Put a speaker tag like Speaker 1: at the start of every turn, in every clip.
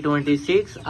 Speaker 1: 26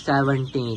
Speaker 1: 17،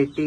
Speaker 1: 80